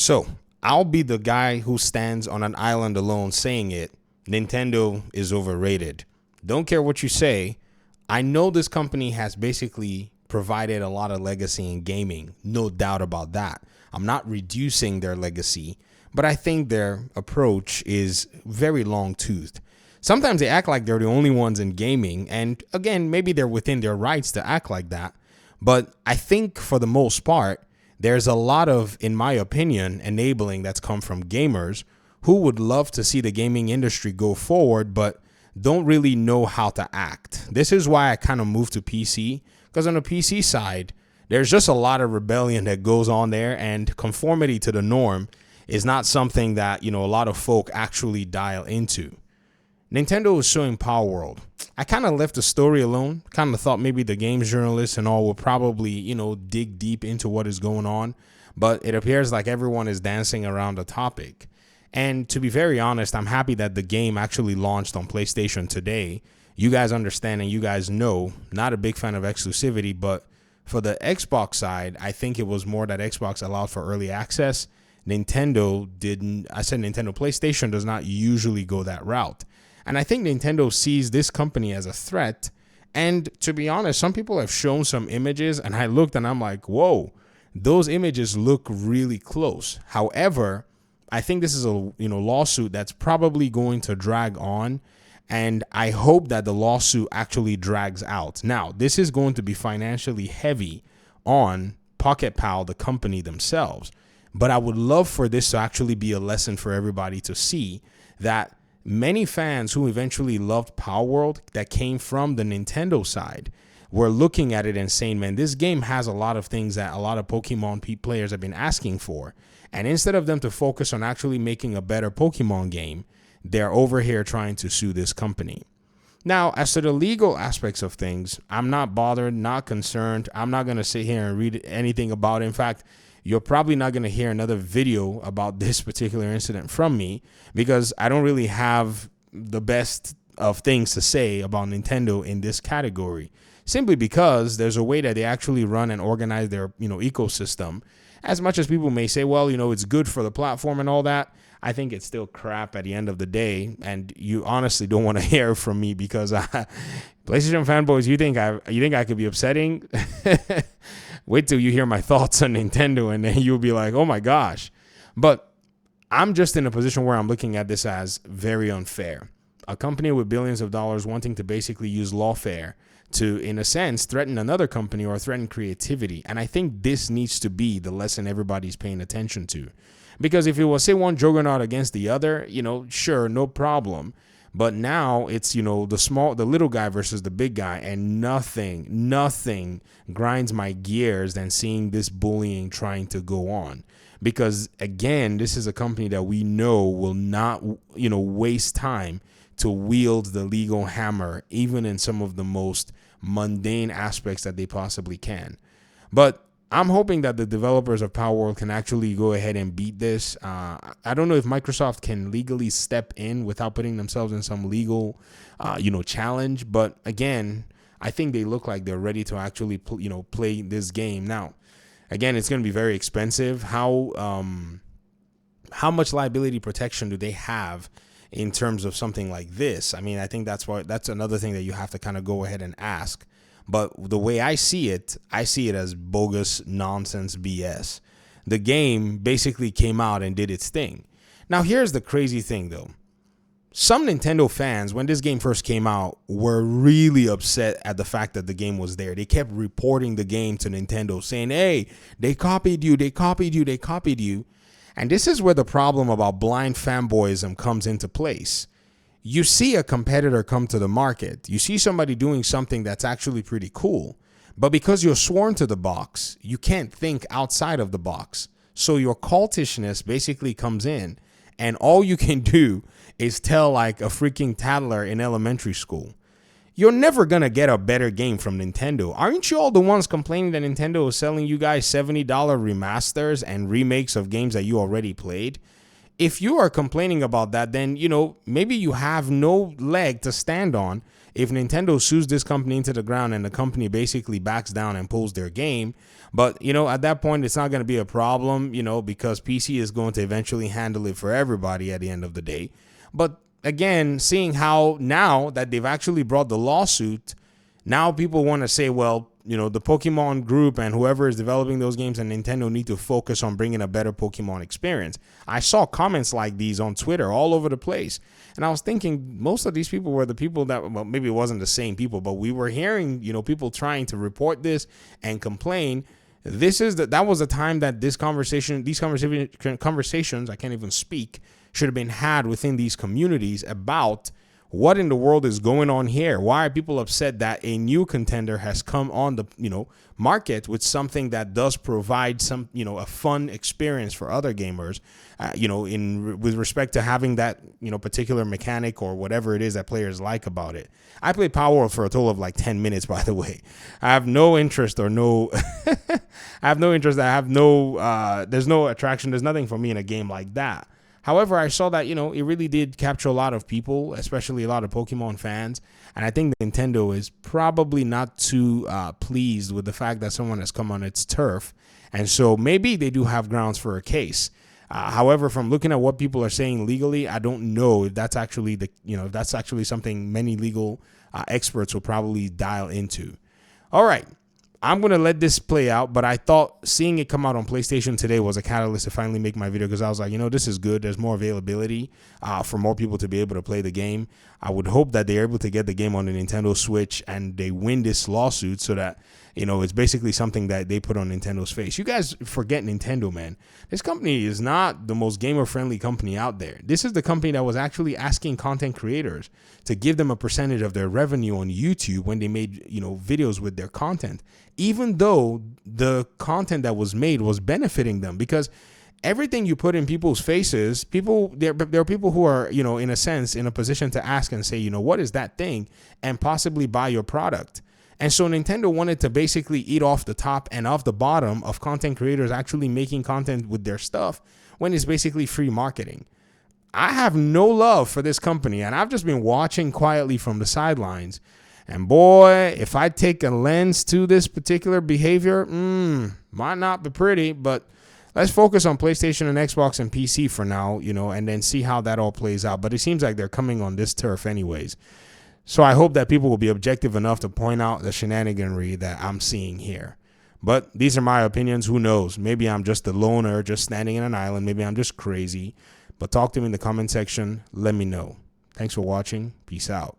So I'll be the guy who stands on an island alone saying it. Nintendo is overrated. Don't care what you say. I know this company has basically provided a lot of legacy in gaming. No doubt about that. I'm not reducing their legacy, but I think their approach is very long-toothed. Sometimes they act like they're the only ones in gaming, and again, maybe they're within their rights to act like that. But I think for the most part, there's a lot of, in my opinion, enabling that's come from gamers who would love to see the gaming industry go forward, but don't really know how to act. This is why I kind of moved to PC, because on the PC side, there's just a lot of rebellion that goes on there, and conformity to the norm is not something that, a lot of folk actually dial into. Nintendo is showing Palworld. I kind of left the story alone, kind of thought maybe the games journalists and all will probably, dig deep into what is going on, but it appears like everyone is dancing around the topic. And to be very honest, I'm happy that the game actually launched on PlayStation today. You guys understand and you guys know, not a big fan of exclusivity, but for the Xbox side, I think it was more that Xbox allowed for early access. Nintendo didn't. I said Nintendo. PlayStation does not usually go that route. And I think Nintendo sees this company as a threat. And to be honest, some people have shown some images and I looked and I'm like, whoa, those images look really close. However, I think this is a lawsuit that's probably going to drag on. And I hope that the lawsuit actually drags out. Now, this is going to be financially heavy on Pocket Pal, the company themselves. But I would love for this to actually be a lesson for everybody to see that many fans who eventually loved Palworld that came from the Nintendo side were looking at it and saying, man, this game has a lot of things that a lot of Pokemon players have been asking for. And instead of them to focus on actually making a better Pokemon game, they're over here trying to sue this company. Now, as to the legal aspects of things, I'm not bothered, not concerned. I'm not going to sit here and read anything about it. In fact, you're probably not going to hear another video about this particular incident from me because I don't really have the best of things to say about Nintendo in this category, simply because there's a way that they actually run and organize their, ecosystem. As much as people may say, well, it's good for the platform and all that, I think it's still crap at the end of the day. And you honestly don't want to hear from me because PlayStation fanboys, you think I could be upsetting? Wait till you hear my thoughts on Nintendo and then you'll be like, oh my gosh. But I'm just in a position where I'm looking at this as very unfair. A company with billions of dollars wanting to basically use lawfare to, in a sense, threaten another company or threaten creativity. And I think this needs to be the lesson everybody's paying attention to. Because if it was, say, one juggernaut against the other, sure, no problem. But now it's, the little guy versus the big guy, and nothing grinds my gears than seeing this bullying trying to go on. Because again, this is a company that we know will not, waste time to wield the legal hammer, even in some of the most mundane aspects that they possibly can. But I'm hoping that the developers of Palworld can actually go ahead and beat this. I don't know if Microsoft can legally step in without putting themselves in some legal, challenge. But again, I think they look like they're ready to actually, play this game. Now, again, it's going to be very expensive. How much liability protection do they have in terms of something like this? I mean, I think that's another thing that you have to kind of go ahead and ask. But the way I see it as bogus nonsense BS. The game basically came out and did its thing. Now, here's the crazy thing, though. Some Nintendo fans, when this game first came out, were really upset at the fact that the game was there. They kept reporting the game to Nintendo saying, hey, they copied you. And this is where the problem about blind fanboyism comes into place. You see a competitor come to the market. You see somebody doing something that's actually pretty cool. But because you're sworn to the box, you can't think outside of the box. So your cultishness basically comes in. And all you can do is tell like a freaking toddler in elementary school. You're never going to get a better game from Nintendo. Aren't you all the ones complaining that Nintendo is selling you guys $70 remasters and remakes of games that you already played? if you are complaining about that, then, maybe you have no leg to stand on if Nintendo sues this company into the ground and the company basically backs down and pulls their game. But, at that point, it's not going to be a problem, because PC is going to eventually handle it for everybody at the end of the day. But again, seeing how now that they've actually brought the lawsuit, now people want to say, well, the Pokemon group and whoever is developing those games and Nintendo need to focus on bringing a better Pokemon experience. I saw comments like these on Twitter all over the place. And I was thinking most of these people were the people that, well, maybe it wasn't the same people, but we were hearing, people trying to report this and complain. That was the time that these conversations, I can't even speak, should have been had within these communities about what in the world is going on here? Why are people upset that a new contender has come on the, market with something that does provide some, a fun experience for other gamers, with respect to having that, particular mechanic or whatever it is that players like about it. I played Palworld for a total of like 10 minutes, by the way. I have no interest or no, there's no attraction. There's nothing for me in a game like that. However, I saw that, it really did capture a lot of people, especially a lot of Pokemon fans. And I think Nintendo is probably not too pleased with the fact that someone has come on its turf. And so maybe they do have grounds for a case. However, from looking at what people are saying legally, I don't know if that's actually if that's actually something many legal experts will probably dial into. All right. I'm going to let this play out, but I thought seeing it come out on PlayStation today was a catalyst to finally make my video, because I was like, this is good. There's more availability for more people to be able to play the game. I would hope that they're able to get the game on the Nintendo Switch and they win this lawsuit so that, it's basically something that they put on Nintendo's face. You guys forget Nintendo, man. This company is not the most gamer-friendly company out there. This is the company that was actually asking content creators to give them a percentage of their revenue on YouTube when they made, videos with their content, even though the content that was made was benefiting them, because everything you put in people's faces, there are people who are, in a sense, in a position to ask and say, what is that thing, and possibly buy your product. And so Nintendo wanted to basically eat off the top and off the bottom of content creators actually making content with their stuff when it's basically free marketing. I have no love for this company, and I've just been watching quietly from the sidelines. And boy, if I take a lens to this particular behavior, might not be pretty, but let's focus on PlayStation and Xbox and PC for now, and then see how that all plays out. But it seems like they're coming on this turf anyways. So I hope that people will be objective enough to point out the shenaniganry that I'm seeing here. But these are my opinions. Who knows? Maybe I'm just a loner, just standing in an island. Maybe I'm just crazy. But talk to me in the comment section. Let me know. Thanks for watching. Peace out.